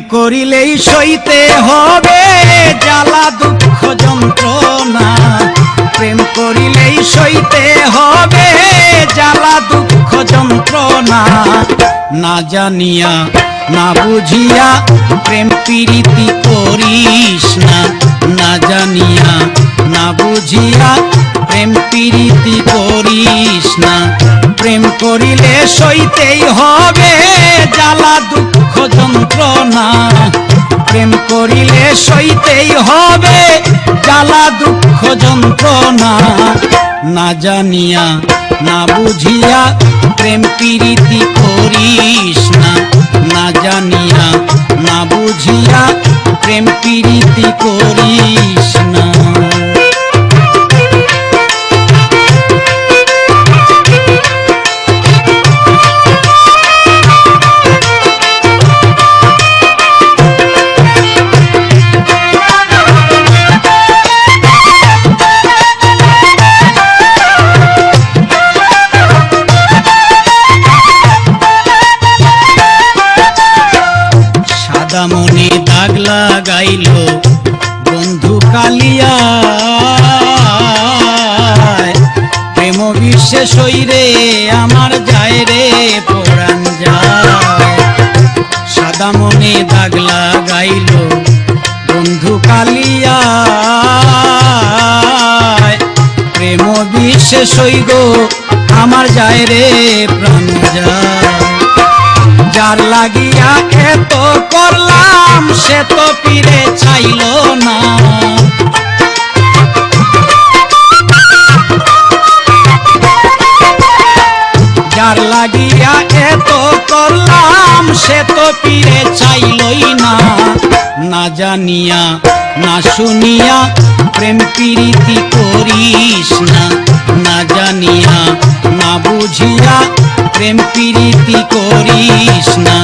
করিলেই সইতে হবে জ্বালা দুঃখ যন্ত্রণা, প্রেম করিলেই সইতে হবে জ্বালা দুঃখ যন্ত্রণা। না জানিয়া না বুঝিয়া প্রেম প্রীতি করিস না, না জানিয়া না বুঝিয়া প্রেম প্রীতি করিস না। প্রেম করিলে সইতেই হবে জ্বালা দুঃখ যন্ত্রণা, প্রেম করিলে সইতেই হবে জ্বালা দুঃখ যন্ত্রণা। না জানিয়া না বুঝিয়া প্রেম প্রীতি করিস না, না জানিয়া না বুঝিয়া প্রেম প্রীতি করিস না। মনে দাগ লাগাইল বন্ধু কালিয়া, প্রেম বিশ্বাস হইরে আমার যায় রে পরাণ যায়। সাদা মনে দাগ লাগাইল বন্ধু কালিয়া, প্রেম বিশ্বাস হইগ আমার যায় রে প্রাণ যায়। যার লাগিয়া এত করলাম সে তো ফিরে চাইল না, যার লাগিয়া এত করলাম সে তো ফিরে চাইলই না। না জানিয়া না শুনিয়া প্রেম প্রীতি করিস না, না জানিয়া না বুঝিয়া প্রেম প্রীতি করিস না।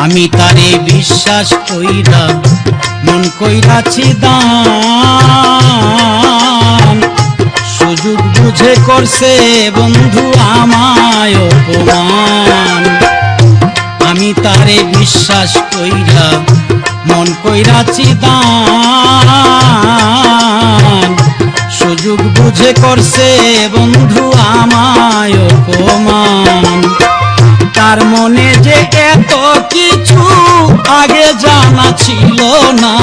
আমি তারে বিশ্বাস কইরা মন কইরাছি দান, সুযোগ বুঝে করছে বন্ধু আমায় অপমান। আমি তারে বিশ্বাস কইরা মন কইরাছি দান, সুযোগ বুঝে করছে বন্ধু আমায় অপমান। তার মনে যে এত কিছু আগে জানা ছিল না,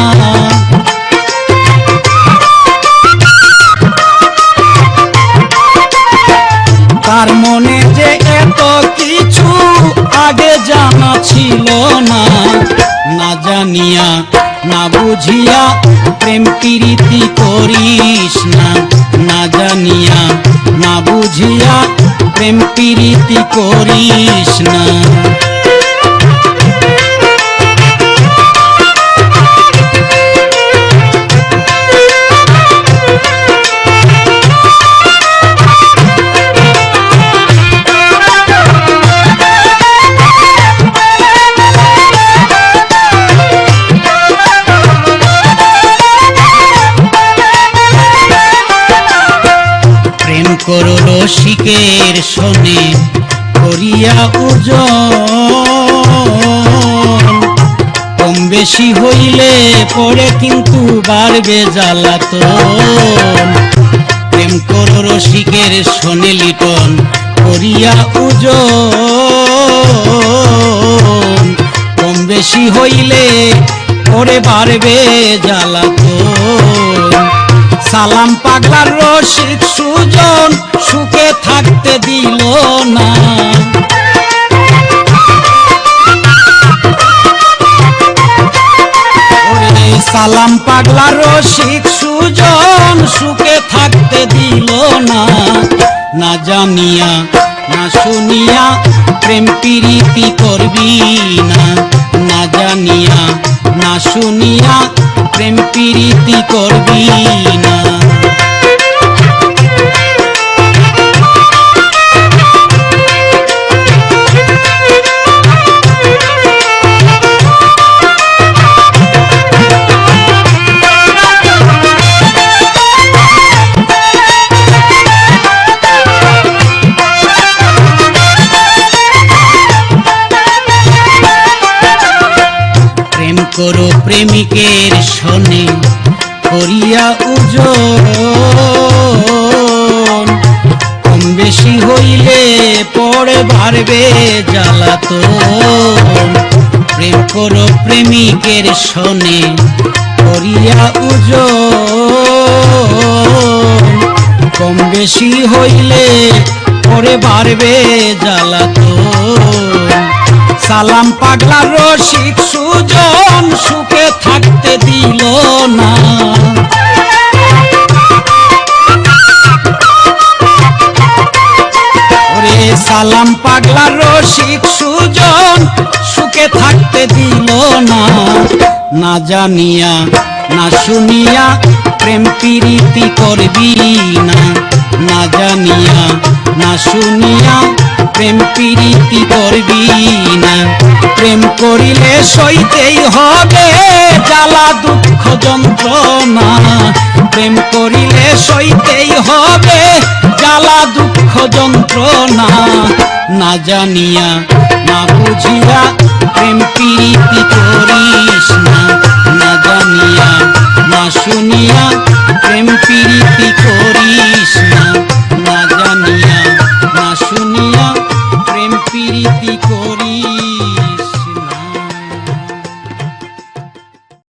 তার মনে যে এত কিছু আগে জানা ছিল না। না জানিয়া না বুঝিয়া প্রেম প্রীতি করিস না, না জানিয়া না বুঝিয়া প্রেম প্রীতি করিস না। করো রসিকের শোনে করিয়া ওজন, কম বেশি হইলে পরে কিন্তু বাড়বে জ্বালাতন। প্রেম করো রসিকের শোনে লিটন করিয়া ওজন, কম বেশি হইলে পরে বাড়বে জ্বালাতন। সালাম পাগলার রসিক সুজন সুখে থাকতে দিল না, সালাম পাগলার রসিক সুজন সুখে থাকতে দিল না। না জানিয়া না শুনিয়া প্রেম প্রীতি করবি না, না জানিয়া না শুনিয়া প্রেম প্রীতি করবি না। প্রেমিকের শোনে করিয়া ওজন, কম বেশি হইলে পরে বাড়বে জ্বালাতন। প্রেম করো প্রেমিকের শোনে করিয়া ওজন, কম বেশি হইলে পরে বাড়বে জ্বালাতন। সালাম পাগলা রসিক সুজন সুখে থাকতে দিল না, ওরে সালাম পাগলা রসিক সুজন সুখে থাকতে দিল না। না জানিয়া না শুনিয়া প্রেম প্রীতি করবি না, না জানিয়া না শুনিয়া প্রেম প্রীতি করবি না। প্রেম করিলে সইতেই হবে জ্বালা দুঃখ যন্ত্রণা, প্রেম করিলে সইতেই হবে জ্বালা দুঃখ যন্ত্রণা। না জানিয়া না বুঝিয়া প্রেম প্রীতি করিস না, না জানিয়া না শুনিয়া প্রেম প্রীতি করিস